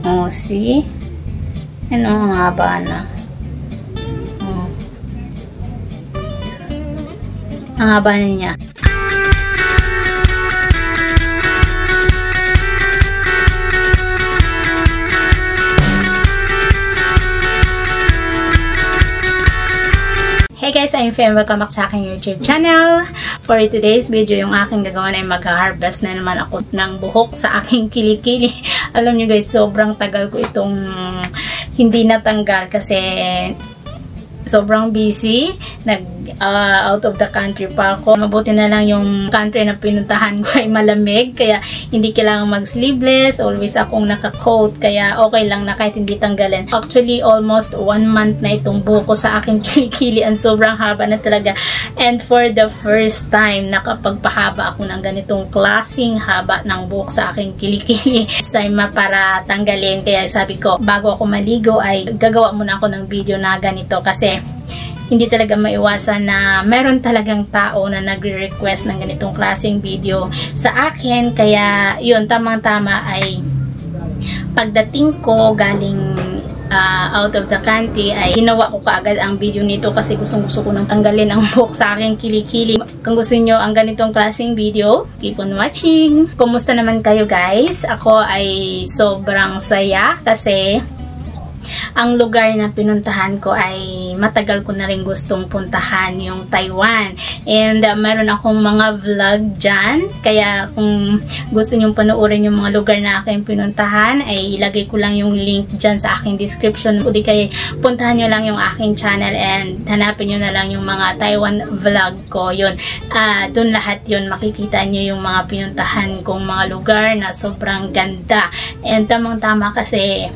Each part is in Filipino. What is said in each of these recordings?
Oh, see? Ano, ang haba na. Oh. Ang haba na niya. Hey guys, I'm Fem. Welcome back sa aking YouTube channel. For today's video, yung aking gagawin ay mag-harvest na naman ako ng buhok sa aking kilikili. Alam nyo guys, sobrang tagal ko itong hindi natanggal kasi sobrang busy. Out of the country pa ako. Mabuti na lang yung country na pinuntahan ko ay malamig. Kaya hindi kailangan mag-sleeveless. Always akong naka-coat. Kaya okay lang na kahit hindi tanggalin. Actually, almost 1 month na itong buhok ko sa aking kilikili. Ang sobrang haba na talaga. And for the first time, nakapagpahaba ako ng ganitong klaseng haba ng buhok sa aking kilikili. This time para tanggalin. Kaya sabi ko, bago ako maligo ay gagawa muna ako ng video na ganito. Kasi hindi talaga maiwasan na meron talagang tao na nagre-request ng ganitong klaseng video sa akin. Kaya yun, tamang-tama ay pagdating ko galing out of the country ay ginawa ko kaagad ang video nito kasi gustong-gusto ko nang tanggalin ang buhok sa aking kilikili. Kung gusto nyo ang ganitong klaseng video, keep on watching. Kumusta naman kayo guys? Ako ay sobrang saya kasi ang lugar na pinuntahan ko ay matagal ko na rin gustong puntahan, yung Taiwan. And meron akong mga vlog dyan. Kaya kung gusto nyong panoorin yung mga lugar na aking pinuntahan, ay ilagay ko lang yung link dyan sa aking description. O di kaya puntahan nyo lang yung aking channel and hanapin nyo na lang yung mga Taiwan vlog ko. Yun. Doon lahat yun. Makikita nyo yung mga pinuntahan kong mga lugar na sobrang ganda. And tamang-tama kasi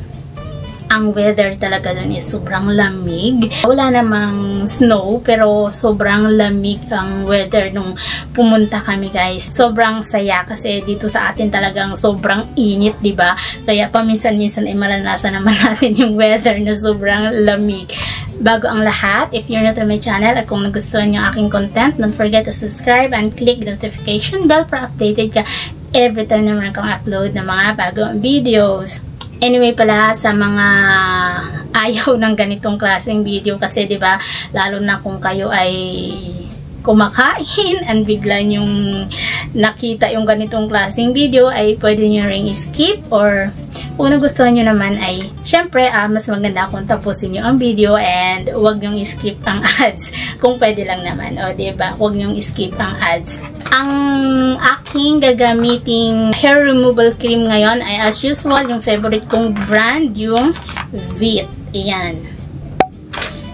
ang weather talaga doon is sobrang lamig. Wala namang snow, pero sobrang lamig ang weather nung pumunta kami guys. Sobrang saya kasi dito sa atin talagang sobrang init, diba? Kaya paminsan-minsan ay maranasan naman natin yung weather na sobrang lamig. Bago ang lahat, if you're new to my channel at kung nagustuhan yung aking content, don't forget to subscribe and click the notification bell para updated ka every time na meron kang upload ng mga bagong videos. Anyway pala, sa mga ayaw ng ganitong klaseng video kasi 'di ba, lalo na kung kayo ay kumakain and bigla yung nakita yung ganitong klaseng video ay pwede nyo ring skip, or kung nagustuhan nyo naman ay syempre mas maganda kung tapusin nyo ang video and huwag nyong skip ang ads kung pwede lang naman, o diba, huwag nyong skip ang ads. Ang aking gagamiting hair removal cream ngayon ay as usual yung favorite kong brand, yung Veet. Ayan,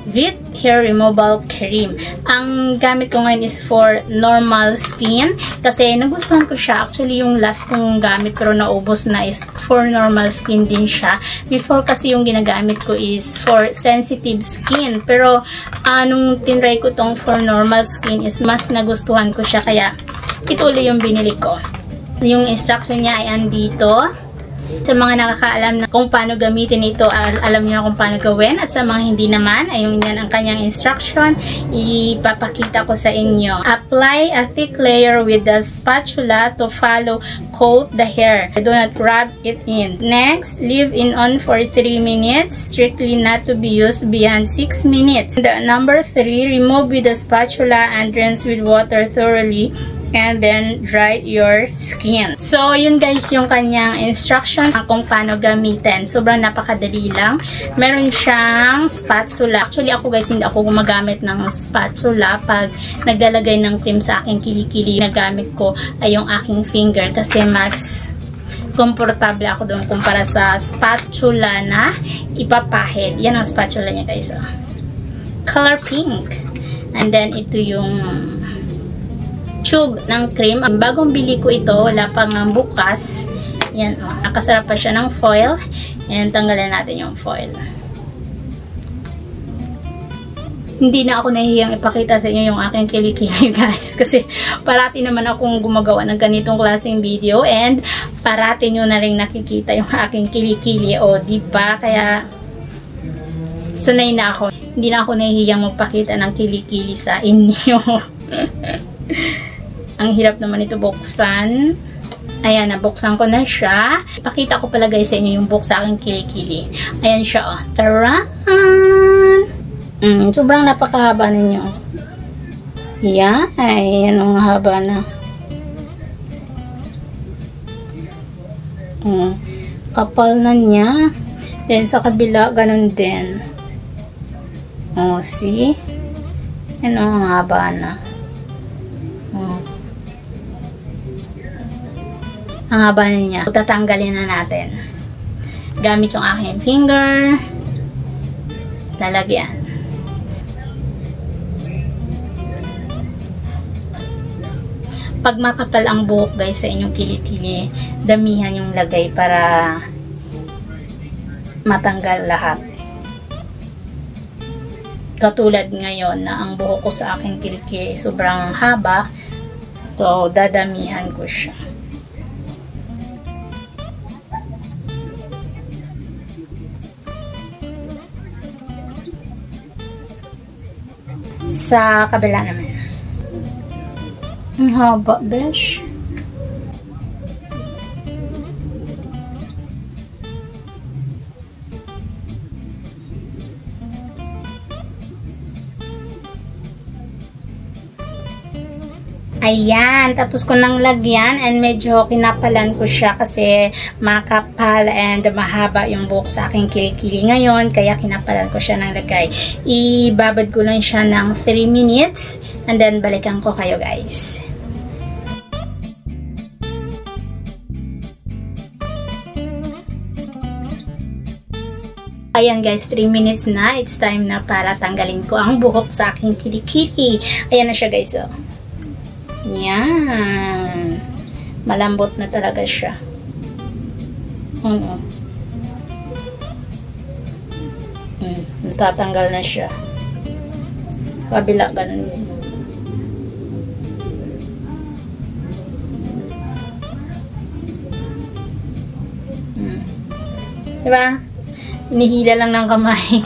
Veet Hair Removal Cream. Ang gamit ko ngayon is for normal skin kasi nagustuhan ko siya. Actually, yung last kong gamit pero naubos na is for normal skin din siya. Before kasi yung ginagamit ko is for sensitive skin. Pero nung tinry ko tong for normal skin is mas nagustuhan ko siya. Kaya ito ulit yung binili ko. Yung instruction niya ay andito. Sa mga nakakaalam na kung paano gamitin ito, alam niyo kung paano gawin. At sa mga hindi naman, ayun yan ang kanyang instruction. Ipapakita ko sa inyo. Apply a thick layer with the spatula to follow coat the hair. Do not rub it in. Next, leave in on for 3 minutes. Strictly not to be used beyond 6 minutes. Number 3, remove with the spatula and rinse with water thoroughly. And then dry your skin. So, yun guys yung kanyang instruction kung paano gamitin. Sobrang napakadali lang. Meron siyang spatula. Actually, ako guys, hindi ako gumagamit ng spatula pag naglalagay ng cream sa aking kilikili. Nagamit ko ay yung aking finger kasi mas komportable ako doon kumpara sa spatula na ipapahid. Yan ang spatula niya guys. Oh. Color pink. And then, ito yung tube ng cream. Ang bagong bili ko ito, wala pang bukas. Yan, oh. Nakasarap pa siya ng foil. And tanggalan natin yung foil. Hindi na ako nahihiyang ipakita sa inyo yung aking kilikili guys. Kasi parati naman akong gumagawa ng ganitong klaseng video. And parati nyo na rin nakikita yung aking kilikili. O, diba? Kaya sanay na ako. Hindi na ako nahihiyang magpakita ng kilikili sa inyo. Ang hirap naman ito buksan. Ayan, nabuksan ko na siya. Ipakita ko pala guys sa inyo yung book sa aking kilikili. Ayan siya, oh. Taran! Sobrang napakahaba ninyo. Yan. Ayan, ang haba na. Kapal na niya. Then, sa kabila, ganun din. Oh, see? Ayan, ang haba na. Ang haba na niya. Tatanggalin na natin. Gamit yung aking finger. Lalagyan. Pag makapal ang buhok guys sa inyong kilikili, damihan yung lagay para matanggal lahat. Katulad ngayon na ang buhok ko sa aking kilikili sobrang haba. So, dadamihan ko siya. Sa kabila naman. Ang haba, besh. Ayan, tapos ko nang lagyan and medyo kinapalan ko siya kasi makapal and mahaba yung buhok sa aking kilikili ngayon, kaya kinapalan ko siya ng lagay. Ibabad ko lang siya ng 3 minutes and then balikan ko kayo guys. Ayan guys, 3 minutes na. It's time na para tanggalin ko ang buhok sa aking kilikili. Ayan na siya guys, oh. Yan. Malambot na talaga siya. Natatanggal na siya. Kabila ganun din. Diba? Inihila lang ng kamay.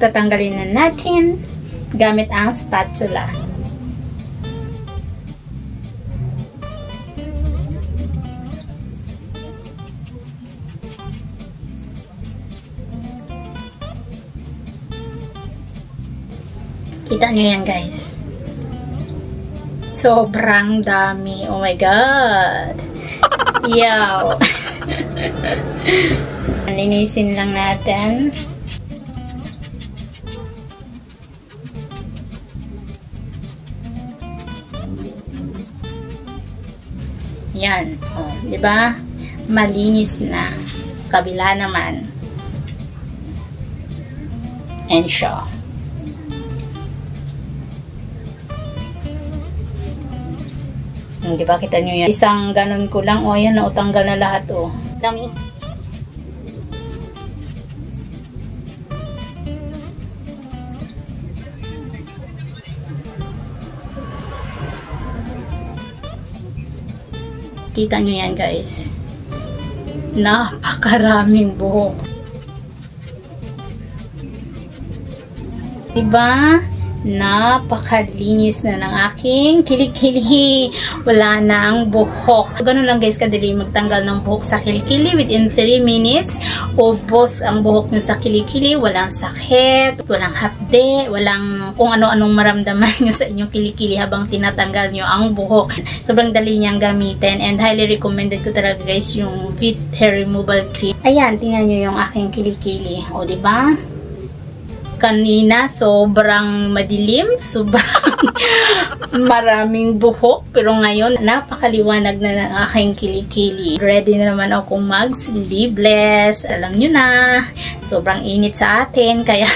Tatanggalin na natin gamit ang spatula. Kita nyo yan guys. Sobrang dami. Oh my God. Yow. Linisin lang natin. Yan. Oh, diba? Malinis na. Kabila naman. And siya. Diba, kita nyo yan? Isang ganun ko lang. O, yan, nautanggal na lahat, o. Dami. Kita nyo yan, guys. Napakaraming buhok. Diba? Napakalinis na ng aking kilikili. Wala na ang buhok. Ganun lang guys kadali magtanggal ng buhok sa kilikili. Within 3 minutes, ubos ang buhok nyo sa kilikili. Walang sakit, walang hapde, walang kung ano-anong maramdaman nyo sa inyong kilikili habang tinatanggal nyo ang buhok. Sobrang dali niyang gamitin and highly recommended ko talaga guys yung Vit Hair Removal Cream. Ayan, tingnan nyo yung aking kilikili. O, diba? Kanina, sobrang madilim, sobrang maraming buhok. Pero ngayon, napakaliwanag na ng aking kilikili. Ready na naman akong mag-sleeveless. Alam nyo na, sobrang init sa atin. Kaya,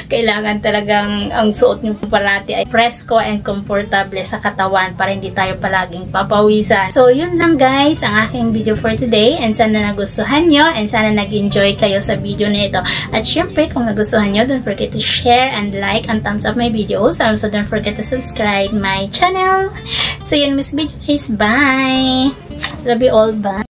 kailangan talagang ang suot nyo parati ay presko and comfortable sa katawan para hindi tayo palaging papawisan. So, yun lang guys, ang aking video for today. And sana nagustuhan nyo and sana nag-enjoy kayo sa video na ito. At syempre, kung nagustuhan nyo, don't forget to share and like and thumbs up my videos. Also, don't forget to subscribe my channel. So, yun, miss video guys. Bye! Love you all. Bye!